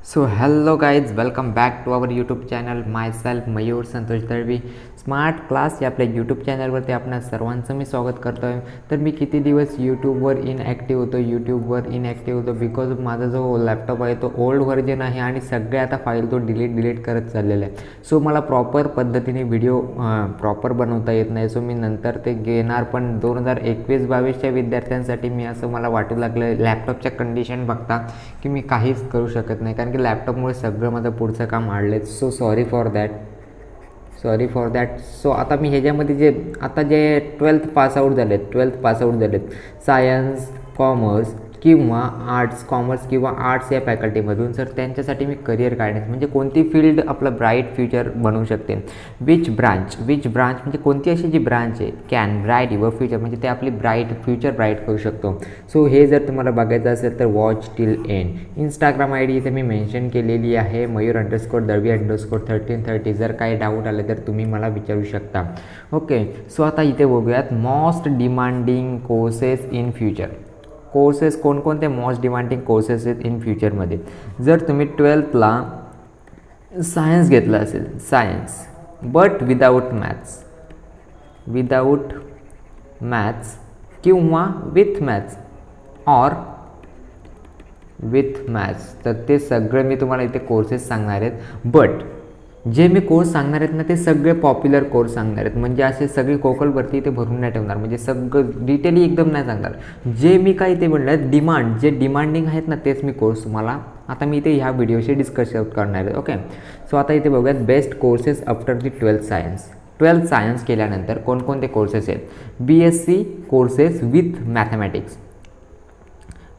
So hello guys, welcome back to our YouTube channel. Myself Mayur Santosh Dalvi. Smart class या आपल्या YouTube चॅनलवरती आपणा सर्वांचं मी स्वागत करतो आहे. तर मी किती दिवस यूट्यूबवर इनॲक्टिव्ह होतो बिकॉज माझा जो लॅपटॉप आहे तो ओल्ड व्हर्जन आहे आणि सगळे आता फाईल तो डिलीट करत चाललेला आहे. सो मला प्रॉपर पद्धतीने व्हिडिओ प्रॉपर बनवता येत नाही. सो मी नंतर ते घेणार, पण 2021-22च्या विद्यार्थ्यांसाठी मी असं मला वाटू लागलं लॅपटॉपच्या कंडिशन बघता की मी काहीच करू शकत नाही, कारण की लॅपटॉपमुळे सगळं माझं पुढचं काम अडले. So sorry for that. So आता मी ह्याच्यामध्ये जे 12th पासआउट झालेत सायन्स, कॉमर्स किंवा आर्ट्स या फॅकल्टीमधून, सर त्यांच्यासाठी मी करिअर गायडन्स म्हणजे कोणती फील्ड आपलं ब्राईट फ्युचर बनवू शकते, विच ब्रांच म्हणजे कोणती अशी जी ब्रांच आहे कॅन ब्राईट युअर फ्युचर, म्हणजे ते आपली फ्युचर ब्राईट करू शकतो. सो हे जर तुम्हाला बघायचं असेल तर watch till end. Instagram I D इथे मी मेन्शन केलेली आहे, मयूर_दळवी_1330. जर काही डाऊट आले तर तुम्ही मला विचारू शकता. ओके, सो आता इथे बघूयात most demanding courses in future. कोणकोणते मोस्ट डिमांडिंग कोर्सेस आहेत इन फ्युचरमध्ये. जर तुम्ही 12thला सायन्स घेतलं असेल, बट विदाऊट मॅथ्स किंवा विथ मॅथ्स तर ते सगळे मी तुम्हाला इथे कोर्सेस सांगणार आहेत. बट जे मी कोर्स सांगणार आहेत ना ते सगळे पॉप्युलर कोर्स सांगणार आहेत, म्हणजे असे सगळी कोकलभरती इथे भरून नाही ठेवणार, म्हणजे सगळं डिटेली एकदम नाही सांगणार. जे मी काय इथे म्हणलं जे डिमांडिंग आहेत ना तेच मी कोर्स तुम्हाला आता मी इथे ह्या व्हिडिओशी डिस्कस करणार आहे. ओके, सो आता इथे बघूयात best courses after the 12th science केल्यानंतर कोणकोणते कोर्सेस आहेत. BSc courses with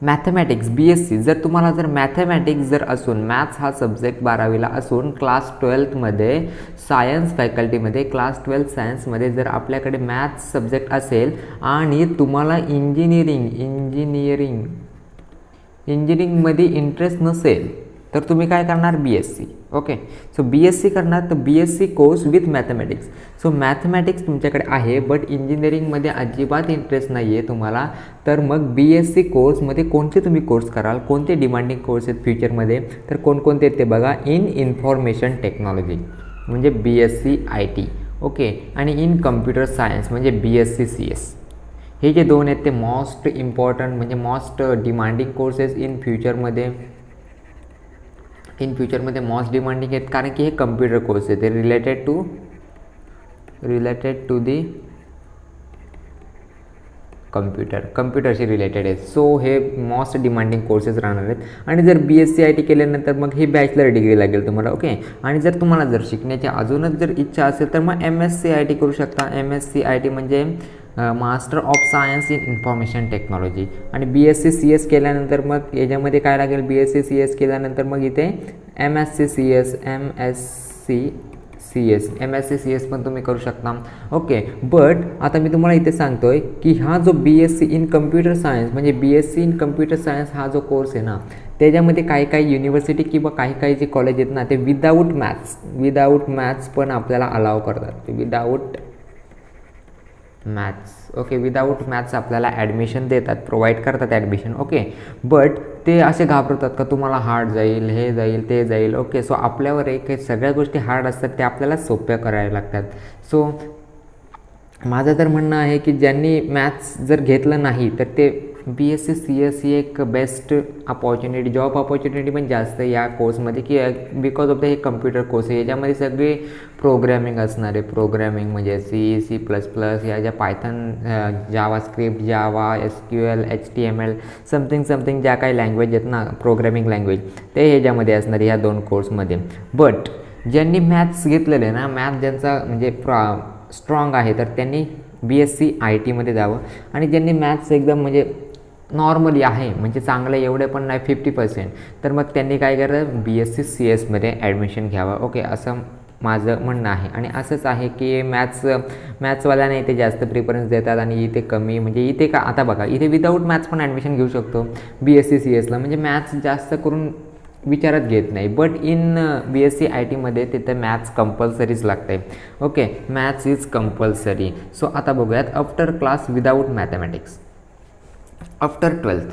mathematics BSc. जर तुम्हाला मॅथमॅटिक्स जर असून, मॅथ्स हा सब्जेक्ट 12वीला असून क्लास 12मध्ये सायन्स फॅकल्टीमध्ये क्लास 12 सायन्समध्ये जर आपल्याकडे मॅथ्स सब्जेक्ट असेल आणि तुम्हाला इंजिनिअरिंगमध्ये इंटरेस्ट नसेल तर तुम्ही काय करणार, BSc. ओके, सो BSc करणार तर BSc course with mathematics. So mathematics तुमच्याकडे आहे बट इंजिनिअरिंगमध्ये अजिबात इंटरेस्ट नाही आहे तुम्हाला, तर मग BSc कोर्समध्ये कोणते तुम्ही कोर्स कराल, कोणते डिमांडिंग कोर्स आहेत फ्युचरमध्ये, तर कोणकोणते आहेत ते बघा. इन इन्फॉर्मेशन टेक्नॉलॉजी म्हणजे BSc IT. ओके, आणि इन कम्प्युटर सायन्स म्हणजे BSc CS. हे जे दोन आहेत ते मोस्ट इम्पॉर्टंट म्हणजे मोस्ट डिमांडिंग कोर्सेस इन फ्युचरमध्ये मोस्ट डिमांडिंग आहेत, कारण की हे कम्प्युटर कोर्स आहेत, ते रिलेटेड टू दी कम्प्युटरशी रिलेटेड आहेत. सो हे मोस्ट डिमांडिंग कोर्सेस राहणार आहेत. आणि जर BSc IT केल्यानंतर मग हे बॅचलर डिग्री लागेल तुम्हाला. ओके, आणि जर तुम्हाला शिकण्याची अजूनच इच्छा असेल तर मग MSc IT करू शकता. MSc IT म्हणजे master of science in information technology. आणि BSc CS केल्यानंतर मग याच्यामध्ये काय लागेल, BSc CS केल्यानंतर मग इथे MSc CS पण तुम्ही करू शकता. ओके, बट आता मी तुम्हाला इथे सांगतोय की हा जो BSc इन कम्प्युटर सायन्स म्हणजे BSc इन कम्प्युटर सायन्स हा जो कोर्स आहे ना, त्याच्यामध्ये काही युनिव्हर्सिटी किंवा काही जे कॉलेज आहेत ना ते विदाऊट मॅथ्स पण आपल्याला अलाव करतात. विदाऊट मॅथ्स आपल्याला ॲडमिशन देतात, प्रोव्हाइड करतात ॲडमिशन. ओके, बट ते असे घाबरतात का तुम्हाला हार्ड जाईल, हे जाईल, ते जाईल. ओके, सो आपल्यावर एक सगळ्या गोष्टी हार्ड असतात त्या आपल्याला सोप्या करायला लागतात. सो माझं तर म्हणणं आहे की ज्यांनी मॅथ्स जर घेतलं नाही तर ते BSc CS ही एक बेस्ट अपॉर्च्युनिटी, जॉब अपॉर्च्युनिटी पण जास्त आहे या कोर्समध्ये, की बिकॉज ऑफ हे कम्प्युटर कोर्स आहे. याच्यामध्ये सगळे प्रोग्रॅमिंग असणार आहे. प्रोग्रॅमिंग म्हणजे C++, या ज्या पायथन, जावास्क्रिप्ट, जावा, SQL, HTML समथिंग ज्या काही लँग्वेज आहेत ना, प्रोग्रॅमिंग लँग्वेज, ते ह्याच्यामध्ये असणार ह्या 2 कोर्समध्ये. बट ज्यांनी मॅथ्स घेतलेलं आहे ना, मॅथ्स ज्यांचा म्हणजे स्ट्रॉंग आहे तर त्यांनी BSc IT मध्ये जावं. आणि ज्यांनी मॅथ्स एकदम म्हणजे नॉर्मली आहे म्हणजे चांगलं एवढे पण नाही 50%, तर मग त्यांनी काय करायचं, BSc CS मध्ये ॲडमिशन घ्यावं. ओके, असं माझं म्हणणं आहे. आणि असंच आहे की मॅथ्सवाल्याने इथे जास्त प्रिफरन्स देतात आणि इथे कमी, म्हणजे इथे का आता बघा इथे विदाऊट मॅथ्स पण ॲडमिशन घेऊ शकतो BSc CSला, म्हणजे मॅथ्स जास्त करून विचारात घेत नाही. बट इन BSc IT मध्ये तिथे मॅथ्स कंपल्सरीच लागते. Okay, maths is compulsory. So आता बघूयात after class without mathematics after 12th.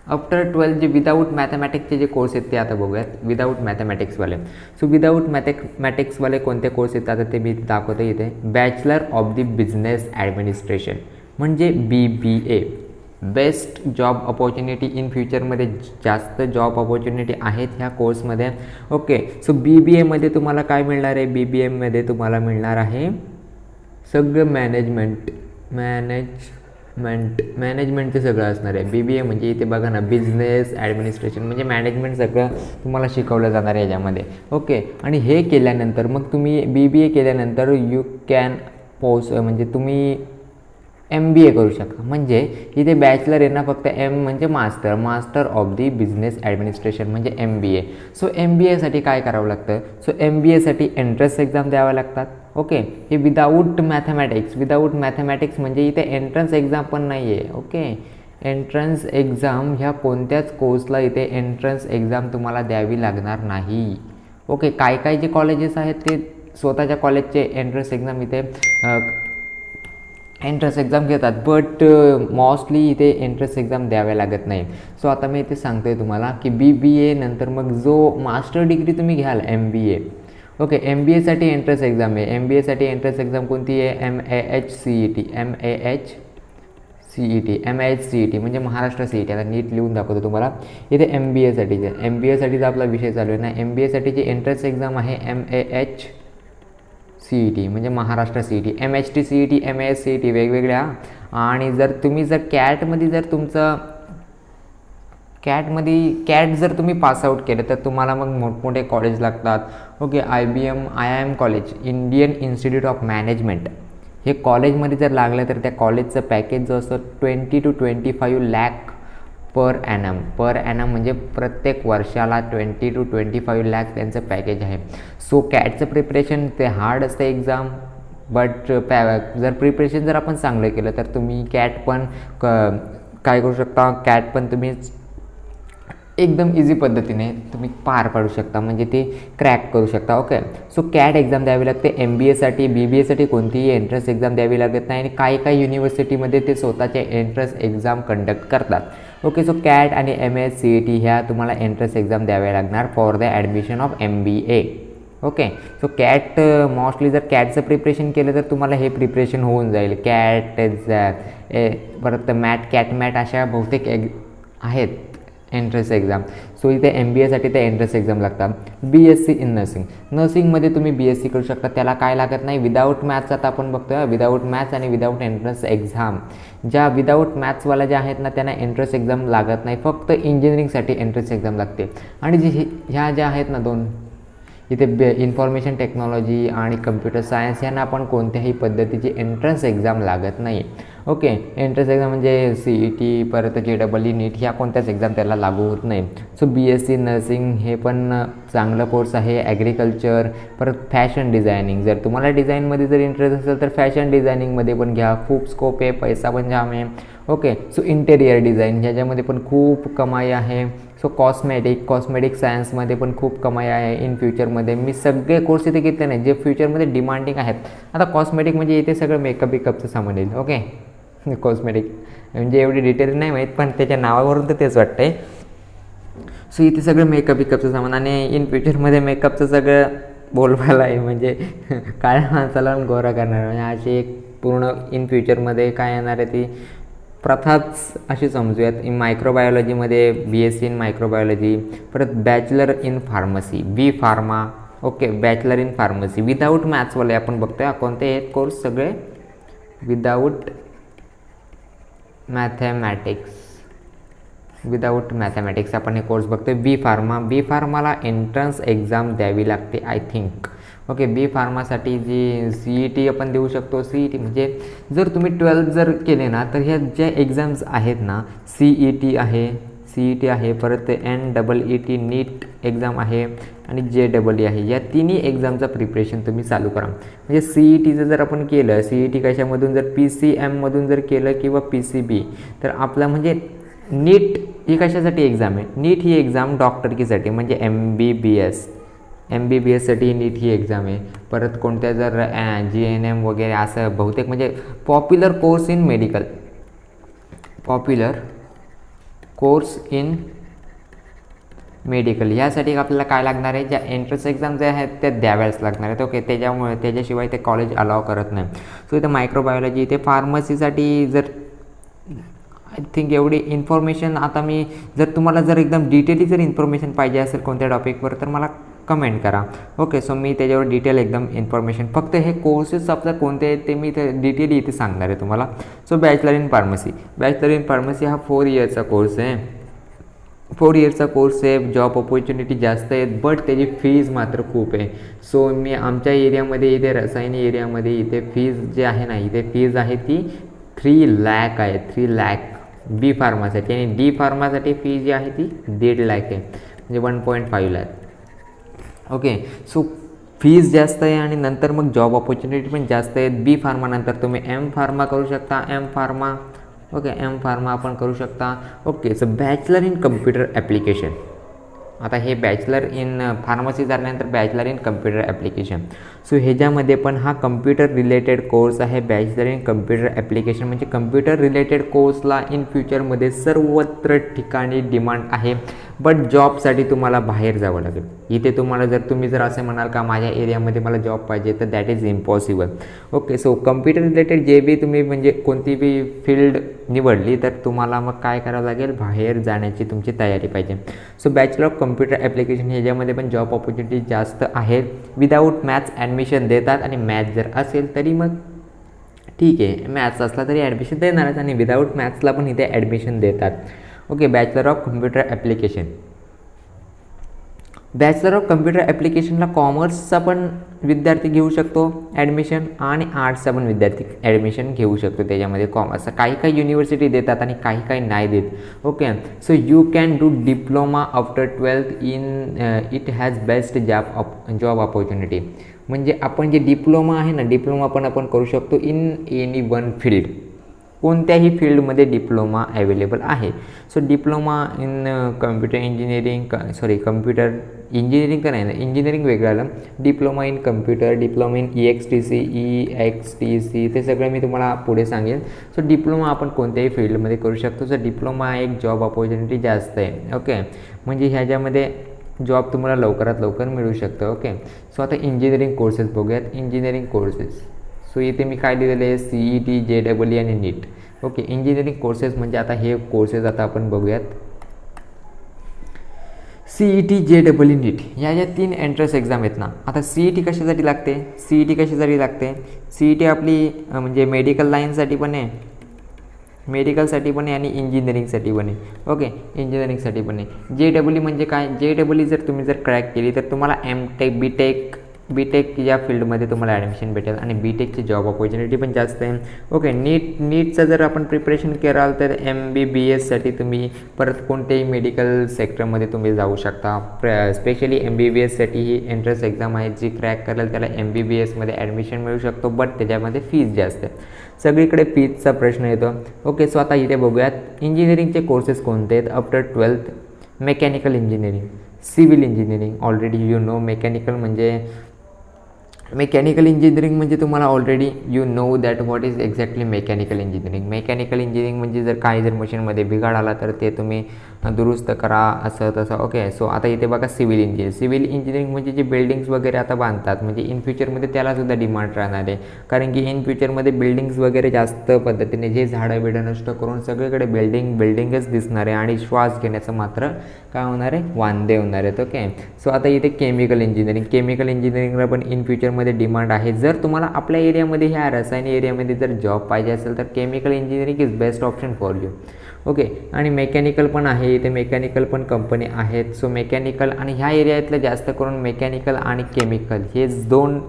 After 12 जे विदाऊट मॅथमॅटिक्सचे जे कोर्स आहेत ते आता बघूयात, विदाऊट मॅथमॅटिक्सवाले. सो विदाऊट मॅथमॅटिक्सवाले कोणते कोर्स आहेत आता ते मी दाखवतो इथे. Bachelor of the business administration म्हणजे BBA. Best job opportunity in फ्युचरमध्ये जास्त जॉब अपॉर्च्युनिटी आहेत ह्या कोर्समध्ये. ओके, सो BBAमध्ये तुम्हाला काय मिळणार आहे, BBAमध्ये तुम्हाला मिळणार आहे सगळं मॅनेजमेंटचं सगळं असणार आहे. BBA म्हणजे इथे बघा ना, बिझनेस ॲडमिनिस्ट्रेशन म्हणजे मॅनेजमेंट सगळं तुम्हाला शिकवलं जाणार आहे याच्यामध्ये. ओके, आणि हे केल्यानंतर मग तुम्ही BBA केल्यानंतर यू कॅन म्हणजे तुम्ही MBA करू शकता. म्हणजे इथे बॅचलर आहे ना, फक्त M म्हणजे master of the business administration म्हणजे MBA. सो MBAसाठी काय करावं लागतं, सो MBAसाठी एंट्रन्स एक्झाम द्याव्या लागतात. ओके, हे विदाऊट मॅथमॅटिक्स म्हणजे इथे एंट्रन्स एक्झाम पण नाही आहे. ओके, एंट्रन्स एक्झाम ह्या कोणत्याच कोर्सला इथे एंट्रन्स एक्झाम तुम्हाला द्यावी लागणार नाही. ओके, काय जे कॉलेजेस आहेत ते स्वतःच्या कॉलेजचे एंट्रन्स एक्झाम इथे एंट्रन्स एक्झाम घेतात, बट मोस्टली इथे एंट्रन्स एक्झाम द्याव्या लागत नाही. सो आता मी इथे सांगतो आहे तुम्हाला की BBA नंतर मग जो मास्टर डिग्री तुम्ही घ्याल MBA. ओके, MBAसाठी एंट्रन्स एक्झाम आहे. MBAसाठी एंट्रन्स एक्झाम कोणती आहे, MAHCET म्हणजे महाराष्ट्र CET. आता नीट लिहून दाखवतो तुम्हाला इथे. MBAसाठीचा आपला विषय चालू आहे ना. MBAसाठीची एंट्रन्स एक्झाम आहे MAHCET म्हणजे Maharashtra CET. MHT CET, MAS CET वेगवेगळ्या. आणि जर कॅटमध्ये जर तुमचं कॅट जर तुम्ही पासआउट केलं तर तुम्हाला मग मोठमोठे कॉलेज लागतात. Okay, IIM college, Indian institute of management, हे कॉलेजमध्ये जर लागलं तर त्या कॉलेजचं पॅकेज जो असतं 20 to 25 लाख पर ॲनम म्हणजे प्रत्येक वर्षाला 20 to 25 लाख त्यांचं पॅकेज आहे. सो कॅटचं प्रिपरेशन ते हार्ड असतं एक्झाम, बट जर प्रिपरेशन जर आपण चांगलं केलं तर तुम्ही कॅट पण काय करू शकता, कॅट पण तुम्ही एकदम इझी पद्धतीने तुम्ही पार पाडू शकता, म्हणजे ते क्रॅक करू शकता. ओके, सो कॅट एक्झाम द्यावी लागते. MBAसाठी BBAसाठी कोणतीही एंट्रन्स एक्झाम द्यावी लागत नाही. आणि काही युनिव्हर्सिटीमध्ये ते स्वतःचे एंट्रन्स एक्झाम कंडक्ट करतात. ओके, सो कॅट आणि MAHCET ह्या तुम्हाला एंट्रन्स एक्झाम द्याव्या लागणार for the admission of MBA. Okay, so cat mostly जर कॅटचं प्रिपरेशन केलं तर तुम्हाला हे प्रिपरेशन होऊन जाईल. परत कॅट अशा बहुतेक आहेत एंट्रन्स एक्झाम. सो इथे MBAसाठी ते एंट्रन्स एक्झाम लागतात. BSc इन नर्सिंगमध्ये तुम्ही BSc करू शकता, त्याला काय लागत नाही. विदाऊट मॅथ्स आता आपण बघतोय, विदाऊट मॅथ्स आणि विदाऊट एंट्रन्स एक्झाम. ज्या विदाऊट मॅथ्सवाल्या ज्या आहेत ना त्यांना एंट्रन्स एक्झाम लागत नाही, फक्त इंजिनिअरिंगसाठी एंट्रन्स एक्झाम लागते. आणि ह्या ज्या आहेत ना दोन इथे इन्फॉर्मेशन टेक्नॉलॉजी आणि कम्प्युटर सायन्स यांना आपण कोणत्याही पद्धतीची एंट्रन्स एक्झाम लागत नाही. ओके, एंट्रन्स एक्झाम म्हणजे CET परत JEE नीट ह्या कोणत्याच एक्झाम त्याला लागू होत नाही. सो BSc नर्सिंग हे पण चांगलं कोर्स आहे. ॲग्रिकल्चर परत फॅशन डिझायनिंग, जर तुम्हाला डिझाईनमध्ये जर इंटरेस्ट असेल तर फॅशन डिझायनिंगमध्ये पण घ्या, खूप स्कोप आहे, पैसा पण जाम आहे. ओके, सो इंटेरियर डिझाईन ह्याच्यामध्ये पण खूप कमाई आहे. सो कॉस्मेटिक सायन्समध्ये पण खूप कमाई आहे इन फ्युचरमध्ये. मी सगळे कोर्स इथे घेतले नाही जे फ्युचरमध्ये डिमांडिंग आहेत. आता कॉस्मेटिक म्हणजे इथे सगळं मेकअपचं सामान येईल. ओके, कॉस्मेटिक म्हणजे एवढी डिटेल नाही माहीत, पण त्याच्या नावावरून तर तेच वाटतं आहे. सो इथे सगळं मेकअपचं सामान आणि इन फ्युचरमध्ये मेकअपचं सगळं बोलवायला आहे, म्हणजे काळ्या माणसाला गोरा करणार, म्हणजे अशी एक पूर्ण इन फ्युचरमध्ये काय येणार आहे ती प्रथाच अशी समजूयात. मायक्रोबायोलॉजीमध्ये BSc इन मायक्रोबायोलॉजी, परत bachelor in pharmacy B.Pharma. Okay, bachelor in pharmacy without मॅथ्सवाले आपण बघतोय. कोणते आहेत कोर्स, सगळे विदाऊट मॅथमॅटिक्स आपण हे कोर्स बघतोय. B.Pharmaला एंट्रन्स एक्झाम द्यावी लागते आय थिंक. ओके, B.Pharmaसाठी जी CET आपण देऊ शकतो. CET म्हणजे जर तुम्ही 12th जर केले ना तर ह्या ज्या एक्झाम्स आहेत ना, CET आहे परत NEET नीट एक्झाम आहे आणि JEE आहे. या तिन्ही एक्झामचं प्रिपरेशन तुम्ही चालू करा. म्हणजे CETचं जर आपण केलं, CET कशामधून जर PCMमधून जर केलं किंवा PCB, तर आपला म्हणजे नीट ही कशासाठी एक्झाम आहे, नीट ही एक्झाम डॉक्टरकीसाठी म्हणजे MBBSसाठी नीट ही एक्झाम आहे. परत कोणत्या जर GNM वगैरे असं बहुतेक म्हणजे popular course course in medical, ह्यासाठी आपल्याला काय लागणार आहे, ज्या एंट्रन्स एक्झाम ज्या आहेत त्या द्याव्याच लागणार आहेत. ओके, त्याच्याशिवाय ते कॉलेज अलाव करत नाही. सो इथे मायक्रोबायोलॉजी, इथे फार्मसीसाठी जर आय थिंक एवढी इन्फॉर्मेशन, आता मी जर तुम्हाला जर एकदम डिटेली जर इन्फॉर्मेशन पाहिजे असेल कोणत्या टॉपिकवर तर मला कमेंट करा. ओके, सो मी त्याच्यावर डिटेल एकदम इन्फॉर्मेशन, फक्त हे कोर्सेस आपलं कोणते आहेत ते मी ते डिटेली इथे सांगणार आहे तुम्हाला. सो बॅचलर इन फार्मसी हा 4 इयरचा कोर्स आहे. 4 इयरचा कोर्स आहे. जॉब ऑपॉर्च्युनिटी जास्त आहेत, बट त्याची फीज मात्र खूप आहे. सो मी आमच्या एरियामध्ये इथे रसायनी एरियामध्ये इथे फीज जे आहे ना, इथे फीज आहे ती 3 लाख आहे. 3 लाख बी फार्मासाठी, आणि डी फार्मासाठी फी जी आहे ती 1.5 लाख आहे, म्हणजे 1.5 लाख. ओके, सो फीज जास्त आहे आणि नंतर मग जॉब ऑपॉर्च्युनिटी पण जास्त आहेत. बी फार्मानंतर तुम्ही एम फार्मा करू शकता. एम फार्मा आपण करू शकता. Okay, so bachelor in computer application, आता हे बॅचलर इन फार्मसी झाल्यानंतर bachelor in computer application. So ह्याच्यामध्ये पण हा कम्प्युटर रिलेटेड कोर्स आहे. बॅचलर इन कम्प्युटर ॲप्लिकेशन म्हणजे कम्प्युटर रिलेटेड कोर्सला इन फ्युचरमध्ये सर्वत्र ठिकाणी डिमांड आहे, बट जॉबसाठी तुम्हाला बाहेर जावं लागेल. इथे तुम्हाला जर तुम्ही जर असे म्हणाल का माझ्या एरियामध्ये मला जॉब पाहिजे, तर that is impossible. Okay, so computer related जे बी तुम्ही म्हणजे कोणती बी फील्ड निवडली तर तुम्हाला मग काय करावं लागेल, बाहेर जाण्याची तुमची तयारी पाहिजे. So bachelor of computer application ह्याच्यामध्ये पण जॉब ऑपॉर्च्युनिटी जास्त आहेत. विदाऊट मॅथ्स ॲडमिशन देतात, आणि मॅथ्स जर असेल तरी मग ठीक आहे, मॅथ्स असला तरी ॲडमिशन देणारच, आणि विदाऊट मॅथ्सला पण इथे ॲडमिशन देतात. Okay, bachelor of computer application. Bachelor of computer ॲप्लिकेशनला कॉमर्सचा पण विद्यार्थी घेऊ शकतो ॲडमिशन, आणि आर्ट्सचा पण विद्यार्थी ॲडमिशन घेऊ शकतो त्याच्यामध्ये. कॉमर्सचा काही युनिव्हर्सिटी देतात आणि काही नाही देत. Okay, so you can do diploma after 12th in it has best job opportunity. म्हणजे आपण जे डिप्लोमा आहे ना, डिप्लोमा पण आपण करू शकतो इन एनी वन फील्ड. कोणत्याही फील्डमध्ये डिप्लोमा अवेलेबल आहे. So diploma in computer engineering, computer engineering तर नाही ना, इंजिनिअरिंग वेगळं आलं. Diploma in computer, diploma in EXTC ते सगळं मी तुम्हाला पुढे सांगेन. सो डिप्लोमा आपण कोणत्याही फील्डमध्ये करू शकतो. सो डिप्लोमा एक जॉब ऑपॉर्च्युनिटी जास्त आहे. ओके, म्हणजे ह्याच्यामध्ये जॉब तुम्हाला लवकरात लवकर मिळू शकतं. ओके, सो आता इंजिनिअरिंग कोर्सेस बघूयात. इंजिनिअरिंग कोर्सेस, सो इथे मी काय दिलेलं आहे, CET, JEE आणि नीट. ओके, इंजिनिअरिंग कोर्सेस म्हणजे आता हे कोर्सेस आता आपण बघूयात. CET, JEE, नीट ह्या ज्या 3 एंट्रन्स एक्झाम आहेत ना. आता CET कशासाठी लागते, CET आपली म्हणजे मेडिकल लाईनसाठी पण आहे, आणि इंजिनिअरिंगसाठी पण आहे. ओके, इंजिनिअरिंगसाठी पण आहे. JEE म्हणजे काय, JEE जर तुम्ही जर क्रॅक केली तर तुम्हाला MTech, BTech या फील्डमध्ये तुम्हाला ॲडमिशन भेटेल, आणि BTechची जॉब ऑपॉर्च्युनिटी पण जास्त आहे. ओके, नीटचं जर आपण प्रिपरेशन कराल तर MBBSसाठी तुम्ही परत कोणत्याही मेडिकल सेक्टरमध्ये तुम्ही जाऊ शकता. स्पेशली MBBSसाठी ही एंट्रन्स एक्झाम आहे, जी क्रॅक करेल त्याला MBBSमध्ये ॲडमिशन मिळू शकतो, बट त्याच्यामध्ये फीज जास्त आहे. सगळीकडे फीजचा प्रश्न येतो. ओके, सो आता इथे बघूयात इंजिनिअरिंगचे कोर्सेस कोणते आहेत. After 12th mechanical engineering, civil engineering. Already you know mechanical engineering म्हणजे तुम्हाला already you know that what is exactly mechanical engineering. Mechanical engineering म्हणजे जर काही जर मशीनमध्ये बिघाड आला तर ते तुम्ही दुरुस्त करा, असं तसं. ओके, सो आता इथे बघा सिव्हिल इंजिनिअरिंग म्हणजे जे बिल्डिंग्स वगैरे आता बांधतात, म्हणजे इन फ्युचरमध्ये त्यालासुद्धा डिमांड राहणार आहे. कारण की इन फ्युचरमध्ये बिल्डिंग्स वगैरे जास्त पद्धतीने जे झाडं बिडं नष्ट करून सगळीकडे बिल्डिंगच दिसणार आहे, आणि श्वास घेण्याचं मात्र काय होणार आहे, वांदे होणार आहेत. ओके, सो आता इथे केमिकल इंजिनिअरिंगला पण इन फ्युचरमध्ये डिमांड आहे. जर तुम्हाला आपल्या एरियामध्ये ह्या रसायन एरियामध्ये जर जॉब पाहिजे असेल तर chemical engineering is best option for you. Okay, आणि मेकॅनिकल पण आहे, इथे मेकॅनिकल पण कंपनी आहेत. सो मेकॅनिकल आणि ह्या एरियातलं जास्त करून मेकॅनिकल आणि केमिकल हे 2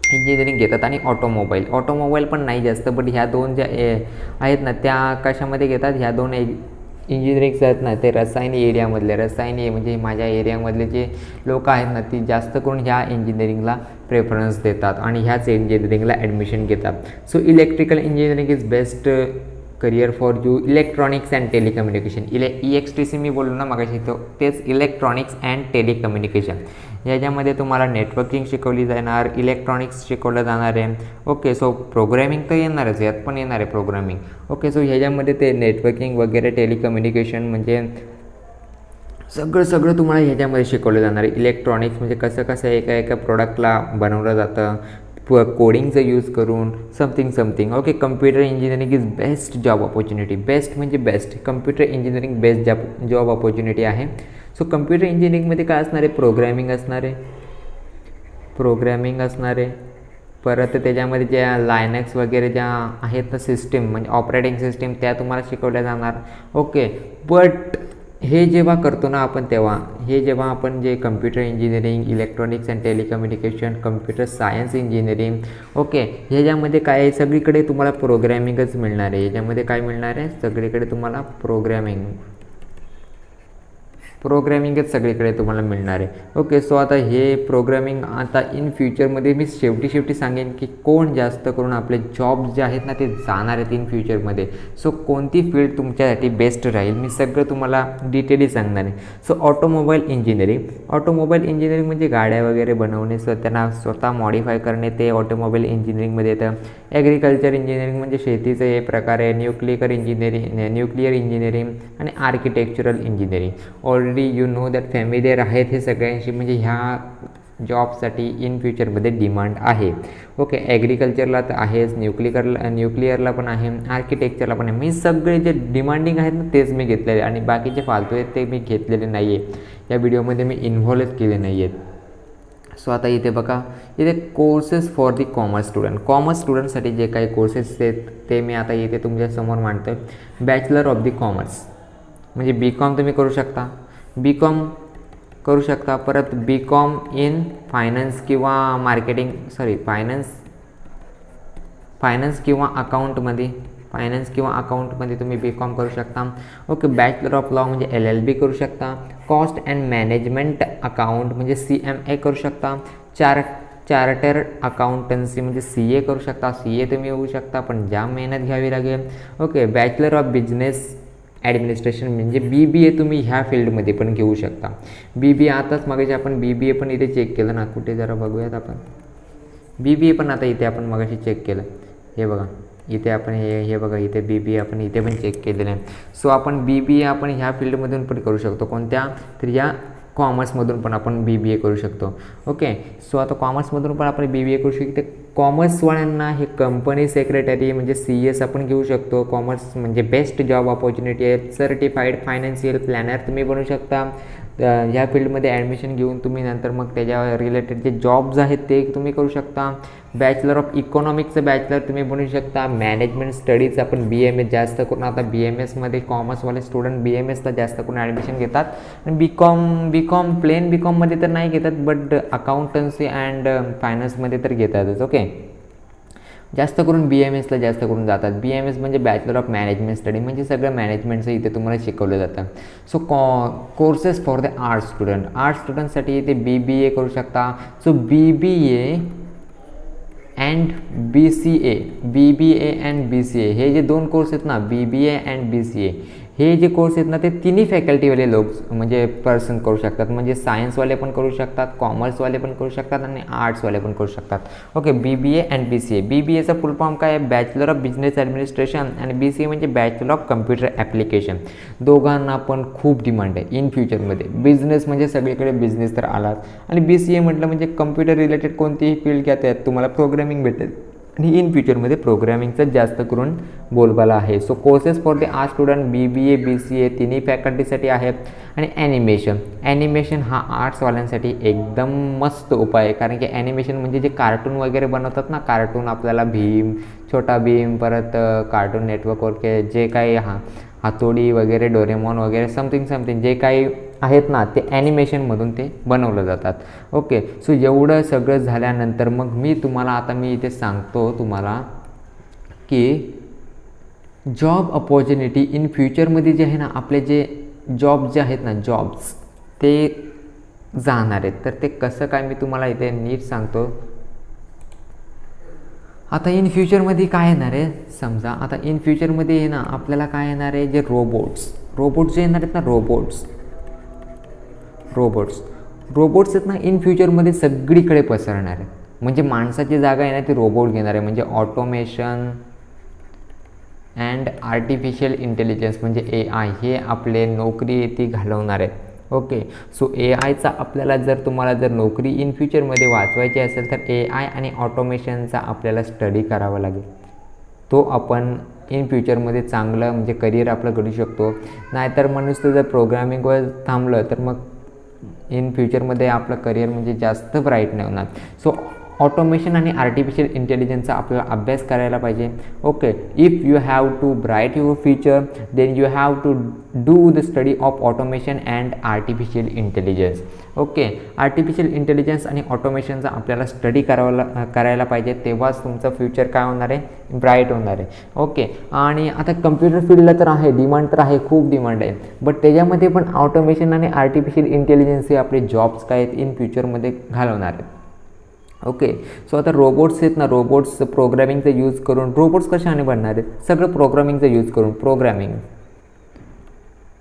इंजिनिअरिंग घेतात, आणि ऑटोमोबाईल पण नाही जास्त, बट ह्या 2 ज्या आहेत ना त्या कशामध्ये घेतात, ह्या 2 इंजिनिअरिंग्स आहेत ना ते रसायनी एरियामधले, म्हणजे माझ्या एरियामधले जे लोक आहेत ना ती जास्त करून ह्या इंजिनिअरिंगला प्रेफरन्स देतात आणि ह्याच इंजिनिअरिंगला ॲडमिशन घेतात. So electrical engineering is best career for you electronics and telecommunication. EXTC मी बोललो ना मगाशी, तो तेच इलेक्ट्रॉनिक्स अँड टेलिकम्युनिकेशन. याच्यामध्ये तुम्हाला नेटवर्किंग शिकवली जाणार, इलेक्ट्रॉनिक्स शिकवलं जाणार आहे. ओके, सो प्रोग्रॅमिंग तर येणारच, यात पण येणार आहे प्रोग्रॅमिंग. ओके, सो ह्याच्यामध्ये ते नेटवर्किंग वगैरे टेलिकम्युनिकेशन म्हणजे सगळं तुम्हाला ह्याच्यामध्ये शिकवलं जाणार आहे. इलेक्ट्रॉनिक्स म्हणजे कसं एका प्रोडक्टला बनवलं जातं कोडिंगचं यूज करून something. Okay, computer engineering is best job opportunity. Best म्हणजे best, computer engineering best job opportunity आहे. सो कम्प्युटर इंजिनिअरिंगमध्ये काय असणार आहे, प्रोग्रॅमिंग असणार आहे. परत त्याच्यामध्ये ज्या लायनक्स वगैरे ज्या आहेत ना सिस्टीम म्हणजे ऑपरेटिंग सिस्टीम त्या तुम्हाला शिकवल्या जाणार. ओके, बट हे जेव्हा करतो ना आपण जेव्हा आपण जे computer engineering, electronics and telecommunication, computer science engineering, okay, ह्याच्यामध्ये काय आहे, सगळीकडे तुम्हाला प्रोग्रॅमिंगच मिळणार आहे. याच्यामध्ये काय मिळणार आहे, सगळीकडे तुम्हाला प्रोग्रॅमिंगच सगळीकडे तुम्हाला मिळणार आहे. ओके, सो आता हे प्रोग्रॅमिंग आता इन फ्युचरमध्ये मी शेवटी सांगेन की कोण जास्त करून आपले जॉब्स जे आहेत ना ते जाणार आहेत इन फ्युचरमध्ये. सो कोणती फील्ड तुमच्यासाठी बेस्ट राहील मी सगळं तुम्हाला डिटेली सांगणार आहे. सो ऑटोमोबाईल इंजिनिअरिंग म्हणजे गाड्या वगैरे बनवणे, त्यांना स्वतः मॉडिफाय करणे, ते ऑटोमोबाईल इंजिनिअरिंगमध्ये येतं. ॲग्रिकल्चर इंजिनिअरिंग म्हणजे शेतीचं हे प्रकार आहे. न्यूक्लिअर इंजिनिअरिंग आणि architectural engineering. Already you know that familiar आहेत हे सगळ्यांशी, म्हणजे ह्या जॉबसाठी इन फ्युचरमध्ये डिमांड आहे. ओके, ॲग्रिकल्चरला तर आहेच, न्यूक्लिअरला पण आहे, आर्किटेक्चरला पण आहे. मी सगळे जे डिमांडिंग आहेत ना तेच मी घेतलेले आणि बाकीचे फालतू आहेत ते मी घेतलेले नाही आहे. या व्हिडिओमध्ये मी इन्व्हॉल्वच केले नाही आहेत. सो आता इथे बघा, इथे कोर्सेस फॉर दी कॉमर्स स्टुडंटसाठी जे काही कोर्सेस आहेत ते मी आता इथे तुमच्यासमोर मांडतो आहे. बॅचलर ऑफ दी कॉमर्स म्हणजे BCom तुम्ही करू शकता. परत BCom इन फायनान्स किंवा फायनान्स किंवा अकाउंटमध्ये तुम्ही BCom करू शकता. ओके, बॅचलर ऑफ लॉ म्हणजे LLB करू शकता. कॉस्ट अँड मॅनेजमेंट अकाउंट म्हणजे CMA करू शकता. चार्टर्ड अकाउंटन्सी म्हणजे CA करू शकता. CA तुम्ही होऊ शकता, पण जाम मेहनत घ्यावी लागेल. Okay, bachelor of business administration म्हणजे BBA तुम्ही ह्या फील्डमध्ये पण घेऊ शकता. BBA आताच मगाशी आपण BBA पण इथे चेक केलं ना, कुठे जरा बघूयात आपण. BBA पण आता इथे आपण मगाशी चेक केलं. हे बघा इथे आपण हे बघा इथे BBA आपण इथे पण चेक केलेलं आहे. सो आपण BBA आपण ह्या फील्डमधून पण करू शकतो. कोणत्या तर या कॉमर्समधून पण आपण BBA करू शकतो. ओके, सो आता कॉमर्समधून पण आपण BBA करू शकतो. कॉमर्सवाल्यांना हे कंपनी सेक्रेटरी म्हणजे CS आपण घेऊ शकतो. कॉमर्स म्हणजे बेस्ट जॉब ऑपॉर्च्युनिटी आहे. सर्टिफाईड फायनान्शियल प्लॅनर तुम्ही बनू शकता. ह्या फील्डमध्ये ॲडमिशन घेऊन तुम्ही नंतर मग त्याच्या रिलेटेड जे जॉब्स आहेत ते तुम्ही करू शकता. बॅचलर ऑफ इकॉनॉमिक्सचं बॅचलर तुम्ही बनवू शकता. मॅनेजमेंट स्टडीज आपण BMS जास्त करून आता BMSमध्ये कॉमर्सवाले स्टुडंट BMSला जास्त करून ॲडमिशन घेतात. आणि प्लेन BComमध्ये तर नाही घेतात, बट अकाउंटन्सी अँड फायनान्समध्ये तर घेतातच. ओके, जास्त करून BMSला जास्त करून जातात. BMS म्हणजे बॅचलर ऑफ मॅनेजमेंट स्टडी म्हणजे सगळं मॅनेजमेंटचं इथे तुम्हाला शिकवलं जातं. So courses for the arts स्टुडंटसाठी इथे BBA करू शकता. सो BBA अँड BCA हे जे दोन कोर्स आहेत ना, BBA अँड BCA हे जे कोर्स आहेत ना ते तिन्ही फॅकल्टीवाले लोक म्हणजे पर्सन करू शकतात. म्हणजे सायन्सवाले पण करू शकतात, कॉमर्सवाले पण करू शकतात आणि आर्ट्सवाले पण करू शकतात. Okay, BBA and BCA. BBAचा फुल फॉर्म काय आहे, बॅचलर ऑफ बिझनेस ॲडमिनिस्ट्रेशन आणि BCA म्हणजे बॅचलर ऑफ कम्प्युटर ॲप्लिकेशन. दोघांना पण खूप डिमांड आहे इन फ्युचरमध्ये. बिझनेस म्हणजे सगळीकडे बिझनेस तर आलाच आणि BCA म्हटलं म्हणजे कम्प्युटर रिलेटेड कोणतीही फील्ड घ्या त्यात तुम्हाला प्रोग्रॅमिंग भेटेल आणि इन फ्युचरमध्ये प्रोग्रॅमिंगचं जास्त करून बोलबाला आहे. So courses for the arts student BBA BCA तिन्ही फॅकल्टीसाठी आहेत. आणि ॲनिमेशन हा आर्ट्सवाल्यांसाठी एकदम मस्त उपाय आहे, कारण की ॲनिमेशन म्हणजे जे कार्टून वगैरे बनवतात ना, कार्टून आपल्याला भीम, छोटा भीम, परत कार्टून नेटवर्कवर जे काही हातोडी वगैरे, डोरेमॉन वगैरे समथिंग जे काही आहेत ना ते ॲनिमेशनमधून ते बनवलं जातात. ओके, सो एवढं सगळं झाल्यानंतर मग मी इथे सांगतो तुम्हाला की जॉब अपॉर्च्युनिटी इन फ्युचरमध्ये जे आहे ना आपले जे जॉब्स जे आहेत ना जॉब्स ते जाणार आहेत. तर ते कसं काय मी तुम्हाला इथे नीट सांगतो. आता इन फ्युचरमध्ये काय येणार आहे, समजा आता इन फ्युचरमध्ये आहे ना आपल्याला काय येणार आहे, जे रोबोट्स जे येणार आहेत ना, रोबोट्स आहेत ना इन फ्युचरमध्ये सगळीकडे पसरणार आहे. म्हणजे माणसाची जागा आहे ना ती रोबोट घेणार आहे. म्हणजे ऑटोमेशन अँड आर्टिफिशियल इंटेलिजन्स म्हणजे AI हे आपले नोकरी ती घालवणार आहेत. ओके, सो AIचा आपल्याला तुम्हाला जर नोकरी इन फ्युचरमध्ये वाचवायची असेल तर AI आणि ऑटोमेशनचा आपल्याला स्टडी करावा लागेल. तो आपण इन फ्युचरमध्ये चांगलं म्हणजे करिअर आपलं घडू शकतो. नाहीतर मनुष्य जर प्रोग्रामिंगवर थांबलं तर मग इन फ्युचरमध्ये आपलं करिअर म्हणजे जास्त ब्राईट नाही होणार. सो ऑटोमेशन आणि आर्टिफिशियल इंटेलिजन्सचा आपल्याला अभ्यास करायला पाहिजे. Okay, if you have to bright your future then you have to do the study of automation and artificial intelligence. Okay, artificial intelligence आणि ऑटोमेशनचा आपल्याला स्टडी करायला पाहिजे. तेव्हाच तुमचं फ्युचर काय होणार आहे, ब्राईट होणार आहे. ओके, आणि आता कम्प्युटर फील्डला तर आहे डिमांड, तर आहे खूप डिमांड आहे. बट त्याच्यामध्ये पण ऑटोमेशन आणि आर्टिफिशियल इंटेलिजन्स हे आपले जॉब्स काय आहेत इन फ्युचरमध्ये घालवणार आहेत. ओके, सो आता रोबोट्स आहेत ना, रोबोट्स प्रोग्रॅमिंगचा यूज करून, रोबोट्स कशाने बनणार आहेत, सगळं प्रोग्रामिंगचा यूज करून,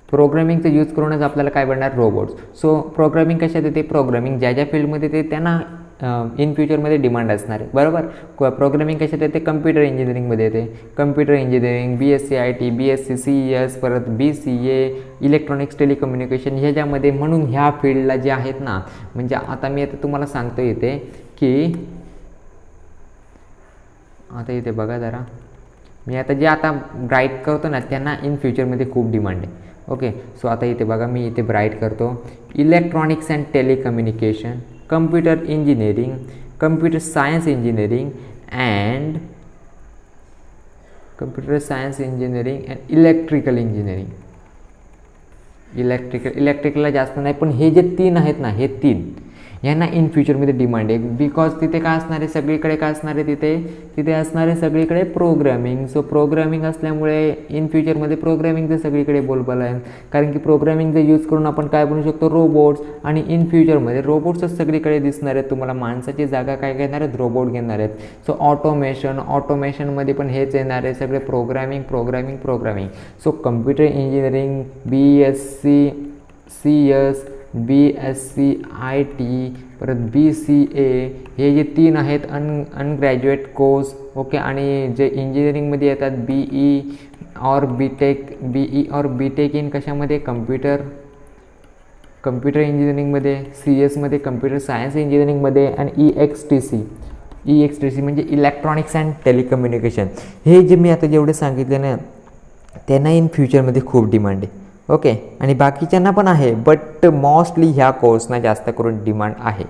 प्रोग्रामिंगचा यूज करूनच आपल्याला काय बनणार, रोबोट्स. सो प्रोग्रामिंग कशात येते, प्रोग्रामिंग ज्या फील्डमध्ये ते त्यांना इन फ्युचरमध्ये डिमांड असणार आहे. बरोबर, प्रोग्रामिंग कशात येते, कम्प्युटर इंजिनिअरिंगमध्ये येते. Computer engineering, BSc IT, BSc CES, परत BCA, इलेक्ट्रॉनिक्स टेलिकम्युनिकेशन ह्याच्यामध्ये. म्हणून ह्या फील्डला जे आहेत ना, म्हणजे आता मी तुम्हाला सांगतो इथे की आता इथे बघा जरा, मी आता ब्राईट करतो ना त्यांना इन फ्युचरमध्ये खूप डिमांड आहे. ओके, सो आता इथे बघा मी इथे ब्राईट करतो electronics and telecommunication, computer engineering, computer science engineering and electrical engineering. इलेक्ट्रिकलला जास्त नाही, पण हे जे 3 आहेत ना, हे 3 यांना इन फ्युचरमध्ये डिमांड आहे. बिकॉज तिथे काय असणार आहे, सगळीकडे काय असणार आहे, तिथे असणार आहे सगळीकडे प्रोग्रॅमिंग. सो प्रोग्रॅमिंग असल्यामुळे इन फ्युचरमध्ये प्रोग्रॅमिंगचं सगळीकडे बोलबाला आहे. कारण की प्रोग्रॅमिंगचा यूज करून आपण काय बनवू शकतो, रोबोट्स. आणि इन फ्युचरमध्ये रोबोट्सच सगळीकडे दिसणार आहेत. तुम्हाला माणसाची जागा काय घेणार आहेत, रोबोट घेणार आहेत. सो ऑटोमेशनमध्ये पण हेच येणार आहे, सगळे programming. So computer engineering, BSc CS, BSc IT, परत BCA हे जे 3 आहेत अनग्रॅज्युएट कोर्स. ओके, आणि जे इंजिनिअरिंगमध्ये येतात BE और बीटेक इन कशामध्ये, कम्प्युटर इंजिनिअरिंगमध्ये, CSमध्ये कम्प्युटर सायन्स इंजिनिअरिंगमध्ये, आणि EXTC म्हणजे इलेक्ट्रॉनिक्स अँड टेलिकम्युनिकेशन. हे जे मी आता जेवढे सांगितले ना त्यांना इन फ्युचरमध्ये खूप डिमांड आहे. ओके, आणि बाकीच्यांना पण आहे, बट मोस्टली ह्या कोर्सना जास्त करून डिमांड आहे.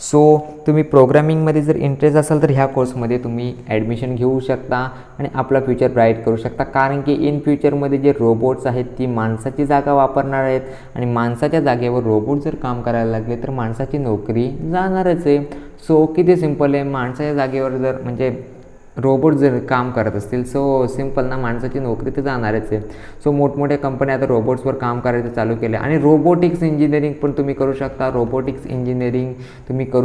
सो तुम्ही प्रोग्रामिंगमध्ये जर इंटरेस्ट असाल तर ह्या कोर्समध्ये तुम्ही ॲडमिशन घेऊ शकता आणि आपला फ्युचर ब्राईट करू शकता. कारण की इन फ्युचरमध्ये जे रोबोट्स आहेत ती माणसाची जागा वापरणार आहेत, आणि माणसाच्या जागेवर रोबोट जर काम करायला लागले तर माणसाची नोकरी जाणारच आहे. सो किती सिम्पल आहे, माणसाच्या जागेवर जर म्हणजे रोबोट जर काम करत असतील, सो सिम्पल ना, माणसाची नोकरी तर जाणारच आहे. सो मोठमोठ्या कंपन्या आता रोबोट्सवर काम करायचं चालू केलं. आणि रोबोटिक्स इंजिनिअरिंग पण तुम्ही करू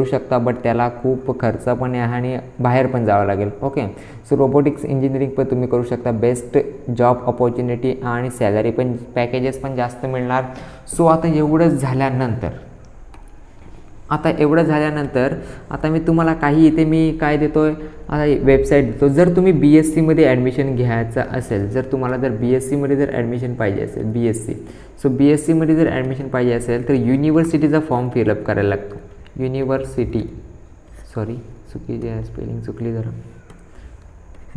शकता, बट त्याला खूप खर्च पण आहे आणि बाहेर पण जावं लागेल. ओके, सो रोबोटिक्स इंजिनिअरिंग पण तुम्ही करू शकता. बेस्ट जॉब अपॉर्च्युनिटी आणि सॅलरी पण, पॅकेजेस पण जास्त मिळणार. सो आता एवढं झाल्यानंतर आता मी तुम्हाला काही इथे मी काय देतो आहे, आता वेबसाईट देतो. जर तुम्ही BScमध्ये ॲडमिशन घ्यायचं असेल, जर तुम्हाला BScमध्ये जर ॲडमिशन पाहिजे असेल, BScमध्ये जर ॲडमिशन पाहिजे असेल तर युनिव्हर्सिटीचा फॉर्म फिलअप करायला लागतो. स्पेलिंग चुकली जरा.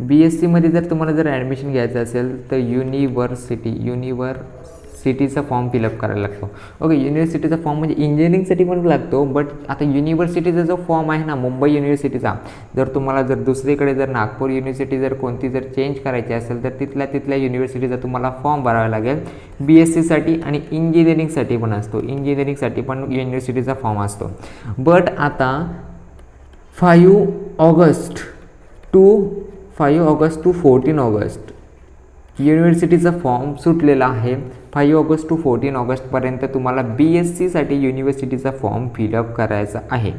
BScमध्ये जर तुम्हाला जर ॲडमिशन घ्यायचं असेल तर युनिव्हर्सिटीचा फॉर्म फिलअप करायला लागतो. ओके, युनिव्हर्सिटीचा फॉर्म म्हणजे इंजिनिअरिंगसाठी पण लागतो, बट आता युनिव्हर्सिटीचा जो फॉर्म आहे ना, मुंबई युनिव्हर्सिटीचा, जर तुम्हाला जर दुसरीकडे जर नागपूर युनिव्हर्सिटी जर कोणती जर चेंज करायची असेल तर तिथल्या युनिव्हर्सिटीचा तुम्हाला फॉर्म भरावा लागेल. BScसाठी आणि इंजिनिअरिंगसाठी पण असतो, इंजिनिअरिंगसाठी पण युनिव्हर्सिटीचा फॉर्म असतो. बट आता 5 ऑगस्ट टू 14 ऑगस्ट युनिव्हर्सिटीचा फॉर्म सुटलेला आहे. 5 ऑगस्ट टू 14 ऑगस्टपर्यंत तुम्हाला BScसाठी युनिव्हर्सिटीचा फॉर्म फिलअप करायचा आहे.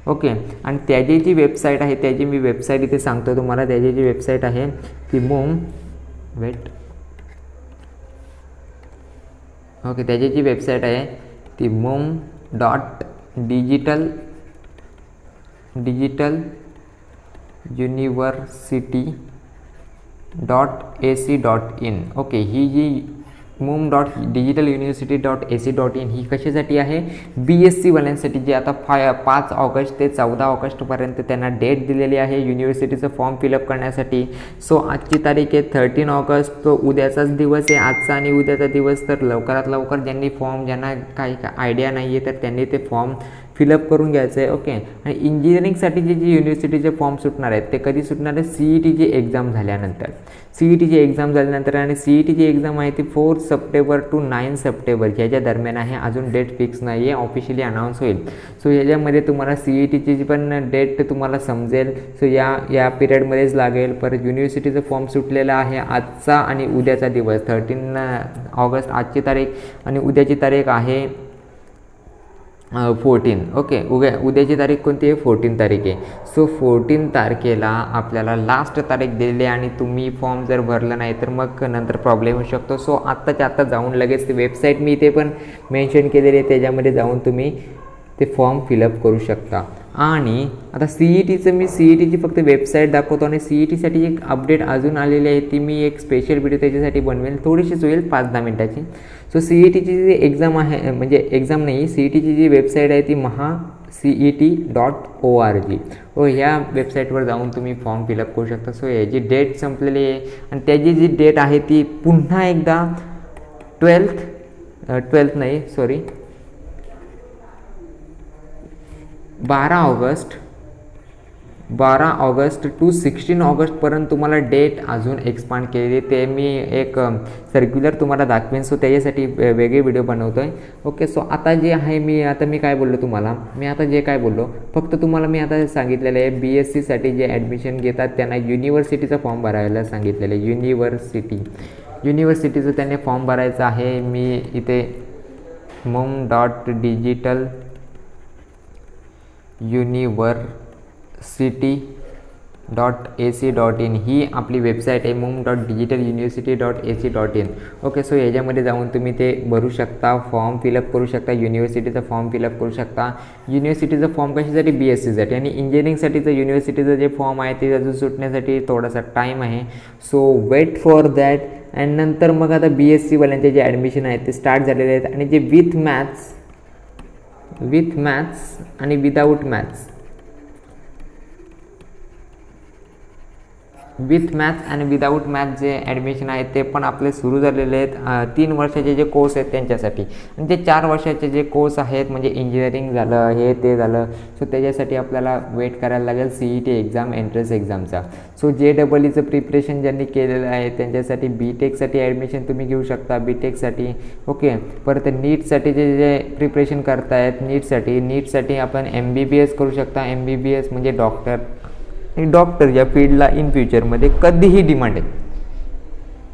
ओके. आणि त्याची जी वेबसाईट आहे, त्याची मी वेबसाईट इथे सांगतो तुम्हाला. त्याची जी वेबसाईट आहे ती त्याची जी वेबसाईट आहे ती mum.digitaluniversity.ac.in. ओके. ही जी mum.digitaluniversity.ac.in ही कशासाठी आहे, BSc वाल्यांसाठी, जे आता 5 ऑगस्ट ते 14 ऑगस्टपर्यंत त्यांना डेट दिलेली आहे युनिव्हर्सिटीचं फॉर्म फिलअप करण्यासाठी. सो आजची तारीख आहे 13 ऑगस्ट. तो उद्याचाच दिवस आहे आजचा आणि उद्याचा दिवस. तर लवकरात लवकर ज्यांना काही आयडिया नाही आहे तर त्यांनी ते फॉर्म फिलअप करून घ्यायचं आहे. ओके. आणि इंजिनिअरिंगसाठी जे युनिव्हर्सिटीचे फॉर्म सुटणार आहेत ते कधी सुटणार आहे, CETची एक्झाम झाल्यानंतर. CETची एक्झाम झाल्यानंतर, आणि CETची एक्झाम आहे ती 4 सप्टेंबर टू 9 सप्टेंबर ह्याच्या दरम्यान आहे. अजून डेट फिक्स नाही आहे, ऑफिशियली अनाऊन्स होईल. सो ह्याच्यामध्ये तुम्हाला CETची पण डेट तुम्हाला समजेल. सो या पिरियडमध्येच लागेल. परत युनिव्हर्सिटीचं फॉर्म सुटलेलं आहे आजचा आणि उद्याचा दिवस 13 ऑगस्ट आजची तारीख, आणि उद्याची तारीख आहे 14. ओके. उद्याची तारीख कोणती आहे, 14 तारीख आहे. सो 14 तारखेला आपल्याला लास्ट तारीख दिलेली आहे, आणि तुम्ही फॉर्म जर भरला नाही तर मग नंतर प्रॉब्लेम होऊ शकतो. सो आत्ताच्या आत्ता जाऊन लगेच ती वेबसाईट मी इथे पण मेन्शन केलेली आहे, त्याच्यामध्ये जाऊन तुम्ही ते फॉर्म फिलअप करू शकता. आणि आता CETची फक्त वेबसाईट दाखवतो, आणि CETसाठी एक अपडेट अजून आलेली आहे, ती मी एक स्पेशल व्हिडिओ त्याच्यासाठी बनवेल, थोडीशीच होईल 5-10 मिनटाची. सो CETची जी एक्झाम आहे, म्हणजे एक्झाम नाही, CETची जी वेबसाईट आहे ती mahaCET.org. ह्या वेबसाईटवर जाऊन तुम्ही फॉर्म फिलअप करू शकता. सो याची डेट संपलेली आहे, आणि त्याची जी डेट आहे ती पुन्हा एकदा 12 ऑगस्ट टू 16 ऑगस्टपर्यंत तुम्हाला डेट अजून एक्सपांड केलेली. ते मी एक सर्क्युलर तुम्हाला दाखवेन. सो त्याच्यासाठी वेगळे व्हिडिओ बनवतो आहे. ओके. सो आता जे आहे मी काय बोललो तुम्हाला, फक्त तुम्हाला मी आता सांगितलेलं आहे BScसाठी जे ॲडमिशन घेतात त्यांना युनिव्हर्सिटीचा फॉर्म भरायला सांगितलेलं आहे. युनिव्हर्सिटीचं त्यांनी फॉर्म भरायचं आहे. मी इथे mum.digitaluniversity.ac.in ही आपली वेबसाईट आहे, mum.digitaluniversity.ac.in. ओके. सो याच्यामध्ये जाऊन तुम्ही ते भरू शकता, फॉर्म फिलअप करू शकता, युनिव्हर्सिटीचा फॉर्म फिलअप करू शकता. युनिव्हर्सिटीचा फॉर्म कशासाठी, BScसाठी. आणि इंजिनिअरिंगसाठीचं युनिव्हर्सिटीचं जे फॉर्म आहे ते अजून सुटण्यासाठी थोडासा टाईम आहे. So wait for that. आणि नंतर मग आता BScवाल्यांचे जे ॲडमिशन आहेत ते स्टार्ट झालेले आहेत, आणि जे विथ मॅथ्स आणि विदाऊट मॅथ्स जे ॲडमिशन आहेत ते पण आपले सुरू झालेले आहेत. 3 वर्षाचे जे कोर्स आहेत त्यांच्यासाठी, आणि जे 4 वर्षाचे जे कोर्स आहेत म्हणजे इंजिनिअरिंग झालं, हे ते झालं, सो त्याच्यासाठी आपल्याला वेट करायला लागेल CET एक्झाम, एंट्रन्स एक्झामचा. सो JEEचं प्रिपरेशन ज्यांनी केलेलं आहे त्यांच्यासाठी BTechसाठी ॲडमिशन तुम्ही घेऊ शकता, BTechसाठी. ओके. परत नीटसाठी जे प्रिपरेशन करतायत, नीटसाठी आपण MBBS करू शकता. MBBS म्हणजे डॉक्टर या फील्डला इन फ्युचरमध्ये कधीही डिमांड आहे.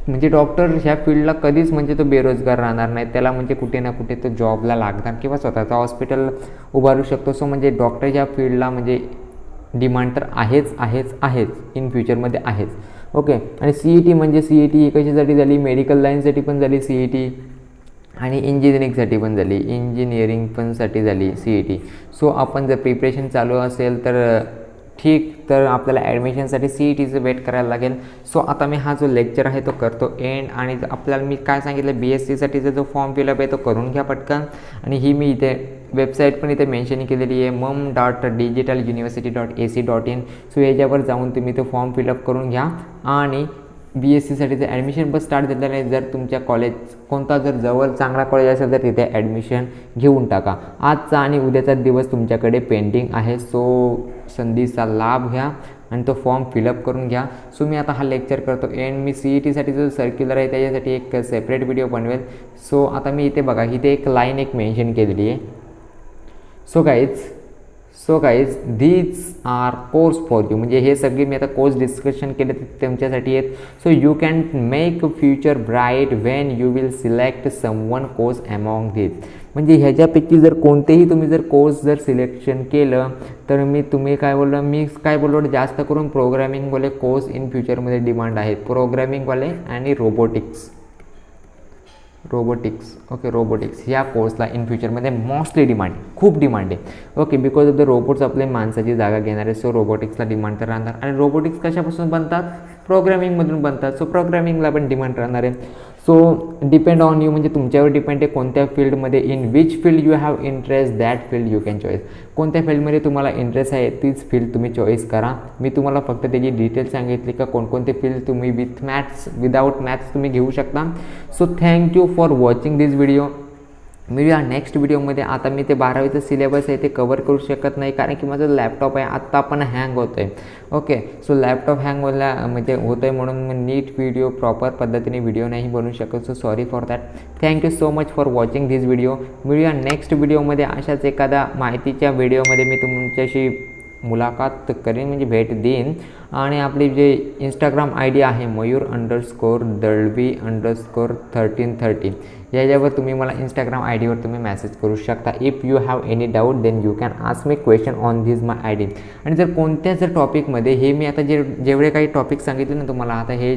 म्हणजे डॉक्टर ह्या फील्डला कधीच म्हणजे तो बेरोजगार राहणार नाही. त्याला म्हणजे कुठे ना कुठे तो जॉबला लागणार किंवा स्वतःचा हॉस्पिटल उभारू शकतो. सो म्हणजे डॉक्टर ह्या फील्डला म्हणजे डिमांड तर आहेच इन फ्युचरमध्ये आहेच. ओके. आणि CET ही कशासाठी झाली, मेडिकल लाईनसाठी पण झाली CET, आणि इंजिनिअरिंगसाठी पण झाली, CET. सो आपण जर प्रिपरेशन चालू असेल तर ठीक, तर आपल्याला ॲडमिशनसाठी CETचं वेट करायला लागेल. सो आता मी हा जो लेक्चर आहे तो करतो एंड, आणि आपल्याला मी काय सांगितलं BScसाठीचा जो फॉर्म फिलअप आहे तो करून घ्या पटकन. आणि ही मी इथे वेबसाईट पण इथे मेन्शन केलेली आहे, mum.digitaluniversity.ac.in. सो याच्यावर जाऊन तुम्ही तो फॉर्म फिलअप करून घ्या. आणि BScसाठीचं ॲडमिशन पण स्टार्ट झालेलं आहे. जर तुमच्या कॉलेज कोणता जर जवळ चांगला कॉलेज असेल तर तिथे ॲडमिशन घेऊन टाका. आजचा आणि उद्याचा दिवस तुमच्याकडे पेंडिंग आहे. सो संधीचा लाभ घ्या आणि तो फॉर्म फिलअप करून घ्या. सो मी आता हा लेक्चर करतो एंड. मी CETसाठी जो सर्क्युलर आहे त्याच्यासाठी एक सेपरेट व्हिडिओ बनवेल. सो आता मी इथे बघा, इथे एक लाईन मेन्शन केलेली आहे. So guys these are course for you. म्हणजे हे सगळे मी आता कोर्स डिस्कशन केले ते तुमच्यासाठी आहेत. So you can make future bright Wien you will select someone course among धीज. म्हणजे ह्याच्यापैकी जर कोणतेही तुम्ही जर कोर्स जर सिलेक्शन केलं तर मी काय बोललो जास्त करून प्रोग्रॅमिंगवाले कोर्स इन फ्युचरमध्ये डिमांड आहेत, प्रोग्रॅमिंगवाले आणि रोबोटिक्स ओके, रोबोटिक्स ह्या कोर्सला इन फ्युचरमध्ये मोस्टली डिमांड, खूप डिमांड आहे okay, because of the robots आपले माणसाची जागा घेणार आहे. सो रोबोटिक्सला डिमांड तर राहणार. आणि रोबोटिक्स कशापासून बनतात? प्रोग्रॅमिंगमधून बनतात. सो प्रोग्रॅमिंगला पण डिमांड राहणार आहे. सो डिपेंड ऑन यू, म्हणजे तुमच्यावर डिपेंड आहे कोणत्या फील्डमध्ये, in which field you have interest that field you can choice. कोणत्या फील्डमध्ये तुम्हाला इंटरेस्ट आहे तीच फील्ड तुम्ही चॉईस करा. मी तुम्हाला फक्त त्याची डिटेल सांगितली का कोणकोणते फील्ड तुम्ही विदाउट मॅथ्स तुम्ही घेऊ शकता. So thank you for watching this video. मिळूया नेक्स्ट व्हिडिओमध्ये. आता मी ते 12वीचं सिलेबस आहे ते कवर करू शकत नाही कारण की माझं लॅपटॉप आहे आत्ता पण हँग होतं आहे ओके. सो लॅपटॉप हँग म्हणजे होतं आहे म्हणून मी नीट व्हिडिओ प्रॉपर पद्धतीने व्हिडिओ नाही बनवू शकत. So sorry for that. Thank you so much for watching this video. मिळूया नेक्स्ट व्हिडिओमध्ये. अशाच एखाद्या माहितीच्या व्हिडिओमध्ये मी तुमच्याशी मुलाखत करेन, म्हणजे भेट देईन. आणि आपली जे इंस्टाग्राम ID आहे मयूर_दळवी_1330 याच्यावर तुम्ही मला इंस्टाग्राम IDवर तुम्ही मेसेज करू शकता. If you have any doubt then you can ask me question on this my ID. आणि जर कोणत्या जर टॉपिकमध्ये हे मी आता जेवढे काही टॉपिक सांगितले ना तुम्हाला, आता हे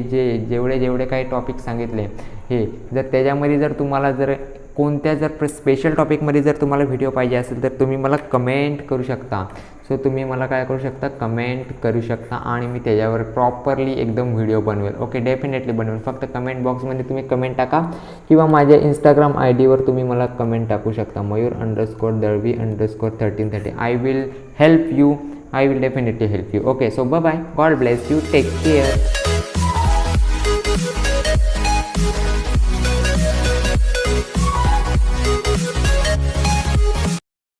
जेवढे काही टॉपिक सांगितले हे जर त्याच्यामध्ये जर तुम्हाला जर कोणत्या जर स्पेशल टॉपिकमध्ये जर तुम्हाला व्हिडिओ पाहिजे असेल तर तुम्ही मला कमेंट करू शकता. सो तुम्ही मला काय करू शकता, कमेंट करू शकता आणि मी त्याच्यावर प्रॉपरली एकदम व्हिडिओ बनवेल ओके, डेफिनेटली बनवेल. फक्त कमेंट बॉक्समध्ये तुम्ही कमेंट टाका किंवा माझ्या इंस्टाग्राम IDवर तुम्ही मला कमेंट टाकू शकता मयूर_दळवी_1330. I will definitely help you okay. So bye, God bless you, take care.